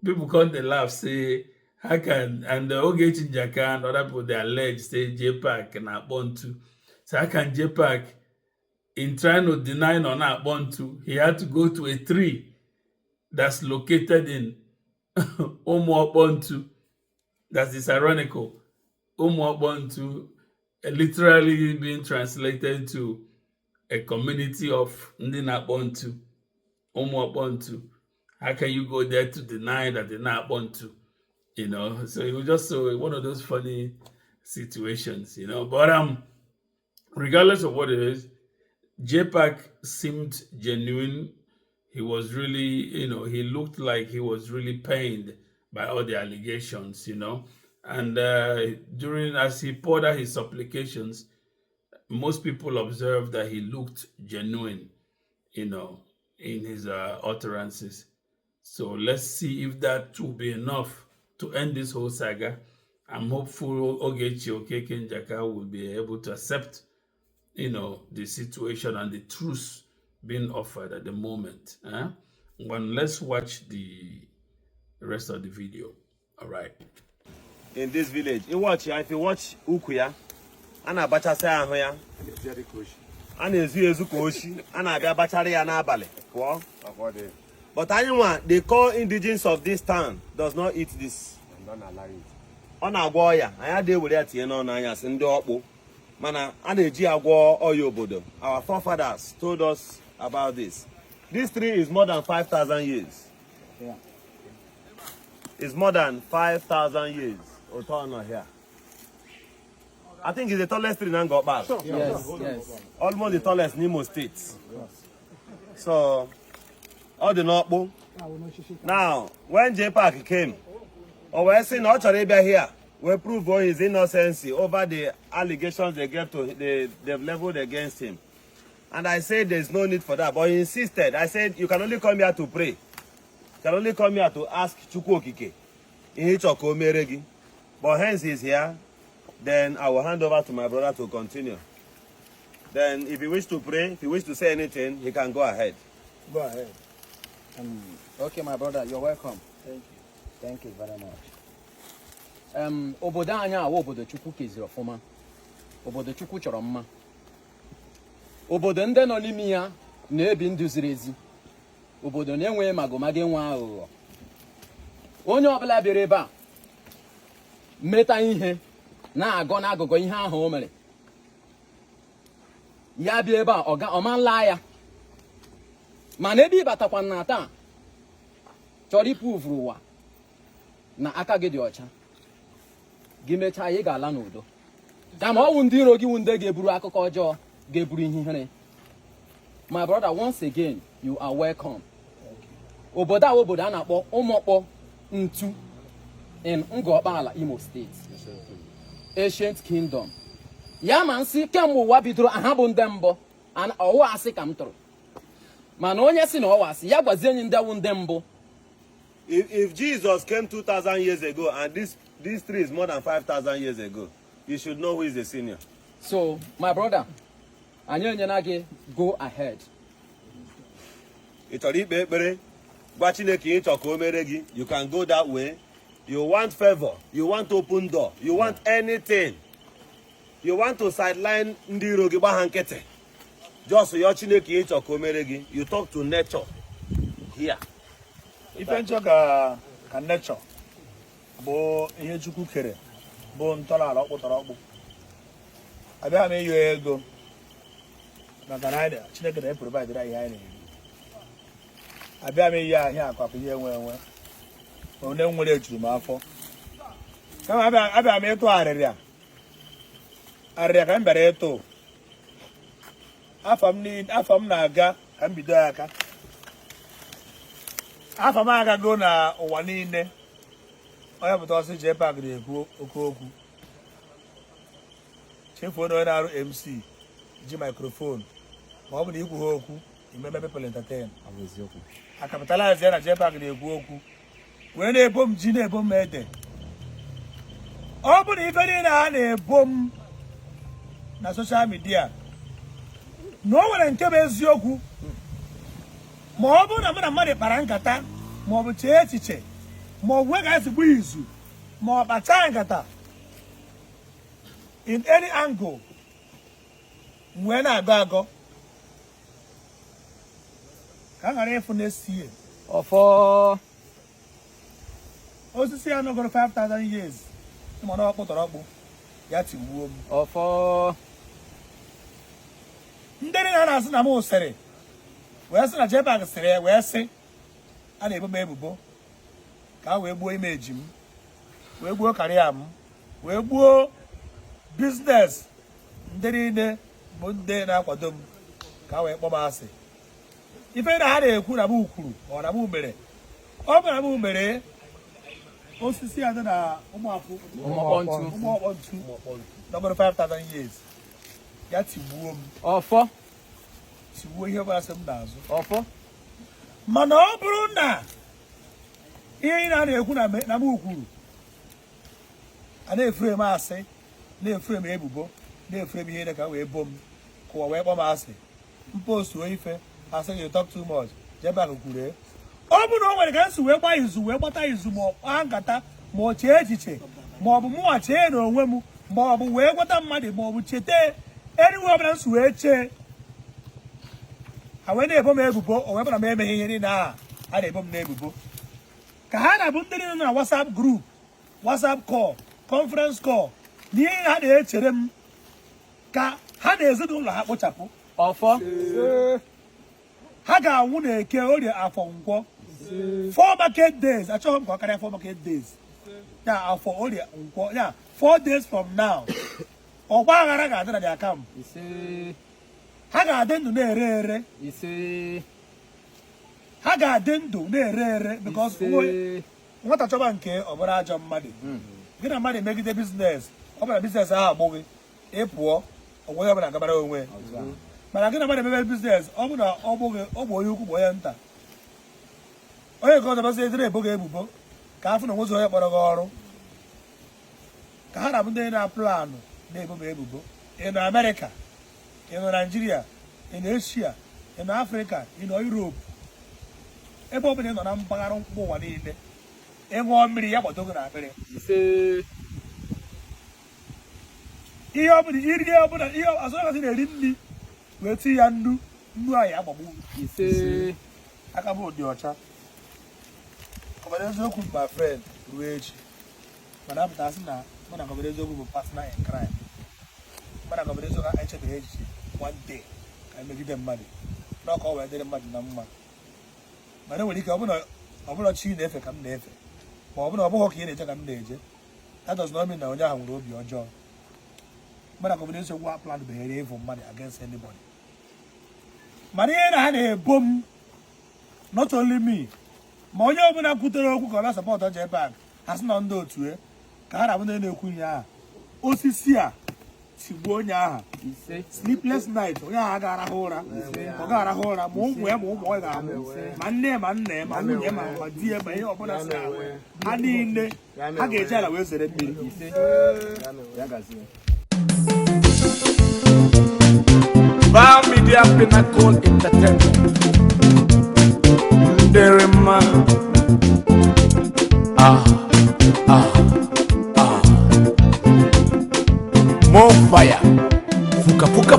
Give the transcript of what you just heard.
people come to laugh, say, how can, and the Ogechi Njaka and other people, they allege, say, JPAC and Ọkpọ Ntu. So how can JPAC, in trying to deny on Ọkpọ Ntu, he had to go to a tree that's located in Ụmụ Ọkpọ Ntu. That is ironical. Ụmụ Ọkpọ Ntu literally being translated to a community of Ndị Na-akpọ Ntu. Ụmụ Ọkpọ Ntu. How can you go there to deny that they're not born to? You know, so it was just one of those funny situations, you know. But regardless of what it is, JPAC seemed genuine. He was really, you know, he looked like he was really pained by all the allegations, you know. And as he poured out his supplications, most people observed that he looked genuine, you know, in his utterances. So let's see if that will be enough to end this whole saga. I'm hopeful Ogechi Okeke Njaka will be able to accept, you know, the situation and the truth being offered at the moment. Let's watch the rest of the video. All right. In this village, if you watch Ukuya, ana bacha sa ahụ ya. Ana ezu koshi, ana abia bachari ya na abali. But anyone they call indigenous of this town does not eat this. Don't allow it. On agwo ya, anya dey were atie na anya si ndị Ọkpụ. Mana ana eji agwo oyo obodo. Our forefathers told us about this. This tree is more than 5,000 years. Yeah. It's more than 5,000 years. Otono here. I think it's the tallest tree in Ngọr Ọkpala. Sure. Yes. Almost the tallest in Imo State. Yes. So all the Ọkpụ. Now, when JPAC came, or we're saying not here, we prove his innocence over the allegations they've leveled against him. And I said there's no need for that. But he insisted. I said you can only come here to pray. You can only come here to ask Chukwu Okike. But hence he's here. Then I will hand over to my brother to continue. Then if you wish to pray, if you wish to say anything, he can go ahead. Go ahead. Okay, my brother, you're welcome. Thank you. Thank you very much. Obodo anya awo obodo Chukwu keziri ofuma. Obodo Chukwu chọrọ mma. Obodo ndị nọ n'ime ya na-ebi ndụ ziri ezi. Obodo na-enwe magomage nwa aghụghọ. Onye ọbụla bịara ebe a meta ihe na-agọ n'agụgọ ihe ahụ o mere. Ya bịa ebe a ọ ma nla ya. Mana ebe ịbatakwa na taa chọrọ iprove ụwa na aka gị dị ọcha. Gị mechaa ị ga-ala n'udo. Kama ọ wụ ndị iro gị wụ ndị ga-eburu akụkọ ọjọọ, ga-eburu ihe ihere. My brother, once again, you are welcome. Obodo a obodo a na-akpọ Ụmụ Ọkpọ Ntu in Ngọr Ọkpala, Imo State. Ancient Kingdom. Ya ma nsị kemgbe ụwa bidoro aha bụ ndị mbụ, ọwa asị ka m tụrụ. Mana onye si na ọwa asị, ya gwazie enyi ndị awụ ndị mbụ. If Jesus came 2,000 years ago and this tree is more than 5,000 years ago, you should know who is the senior. So, my brother, go ahead. You can go that way. You want favor, you want open door, you want anything. You want to sideline Ndirogi Bahankete. Just your Chineke Komeregi, you talk to nature here. If you talk nature, bo ihe Chukwu kere, bo ntọala ọkpụtara. Abịa me you ego. Na Canada, Chineke na provide ihe anyị na-eri. Abịa me ya ahịa akwa ihe enwe. Onye nwere ejuru m afọ. Kama abịa me ịtụ arịrịa. Arịrịa ka m bịara ịtụ. Afọ m na-aga ka m bido aka. Afọ m agago na ụwa niile. Onye pụta ọsị JPAC na-ekwu oke okwu. Chefuo na onye na-arụ MC ji microphone. Ma ọ bụ na ikwu ha okwu, imeme people entertain. A capitalize ya na JPAC na-ekwu okwu. Wee na-ebo m ji na-ebo m ede. Ọ bụ na ife niile ha na-ebo m na social media. Na o nwere nke bụ eziokwu. Ma ọ bụ na mụ na mmadụ kpara nkata ma ọ bụ chee echiche ma ọ bụ ga-esi gbu izu ma ọ kpachaa nkata in any angle wee na-agọ agọ ka a ghara ịfụ na-esie ọfọ osisi ya nọgoro 5,000 years ịma na ọkpụ tọrọ ọkpụ ya tigbuo m ọfọ ndị niile na-asị na m sịrị wee sị na JPAC sịrị ya wee sị a na-ebo m ebubo ka a wee gbuo imeji m wee gbuo karịa m wee gbuo biznes ndị niile bụ ndị na-akwado m ka a wee kpọọ m asị ife na ha na-ekwu na m kwuru ọ na m mere ọ bụ na m mere osisi ya dị na Ụmụ Ọkpọ Ntu nọgoro 5,000 years ya tigbuo m ọfọ tigbuo ihe ọbụla sị m n'azụ ọfọ mana ọ bụrụ na ihe ị na-ekwu na m kwuru a na-efure m asị na-efure m ebubo na-efure m ihe ka wee bo m ka ụwa wee kpọọ m asị mpostuo ife asị gị talk too much JPAC kwuru ọ bụ na o nwere ka nsi wee gbaa izu wee gbata izu ma ọ kpaa nkata ma ọ chee echiche ma ọ bụ mụnwa chee n'onwe m ma ọ bụ wee gwata mmadụ ma ọ bụ cheta eriwe ọbụla nsi wee chee ha wee na-ebo m ebubo o wee bara m emeghị ihe niile a na-ebo m n'ebubo ka ha na-abụ ndị niile na WhatsApp group WhatsApp call conference call na ihe ha na-echere m ka ha na ezinụlọ ha kpochapụ ọfọ ha ga-anwụ na Eke Orie Afọ Nkwọ 4 market days achọghị m ka ọ karịa 4 market days ya Afọ Orie Nkwọ ya 4 days from now ọgba aghara ga-adị na their camp ha ga-adị ndụ na-ere ere ha ga-adị ndụ na-ere ere because nwata chọba nke ọ bụrụ ajọ mmadụ gị na mmadụ emegide biznes ọ bụla biznes ahụ agbụghị ịpụọ onwe ya ọbụla gabara onwe mana gị na mmadụ emebe biznes ọ bụ na ọ bụ onye ukwu bụ onye nta onye nke ọzọ bazi edere ebo gị ebubo ka afụ na onwezi onye kpọrọ gị ọrụ ka ha na-abụ ndị na-aplanụ na-ebo m ebubo ị nọ Amerịka ị nọ Naijiria ị nọ Eshia ị nọ Afrịka ị nọ Europe ebe ọbụla ị nọ na mpaghara mkpụ ụwa niile ịṅụọ mmiri ya gbado gị na akpịrị ihe ọbụla iri ọbụla ihe azụrụgasị na-eri nri wee tinye ya nnu anyị agbagbu aka m dị ọcha ọbara eziokwu my friend ruo echi mana apụta asị na mụ na ọbara eziokwu bụ partner in crime mana ọbara eziokwu echebeghị echiche one day ka emegide mmadụ na ọka ọ wee dịrị mmadụ na mma mana enwere ike ọbụla chi na-efe ka m na-efe ma ọ bụla ọ bụghị ka ị na-eje ka m na-eje that does not mean na onye ahụ nwere obi ọjọọ mana ọbara eziokwu aplan beghere ịvụ mmadụ against anybody mana ihe na ha na-ebo m not only me ma onye ọbụla kwutere okwu ka ọ bịa sọpọtụ JPAC ha sị na ndị otu ka ha na-abụ ndị na-ekwu ihe aha osisi a tigbuo onye aha sleepless night onye aha ga-arahụ ụra ọ ga-arahụ ụra ma ụmụ ya ma ụmụ ọ ga-amụ ma nne ya ma nna ya ma nwunye ma di ya ma ihe ọbụla si ahụ ha niile ha ga-eji ala wee zere mmiri We4We Media Pinnacle Entertainment. Derema. More fire. Fuka fuka.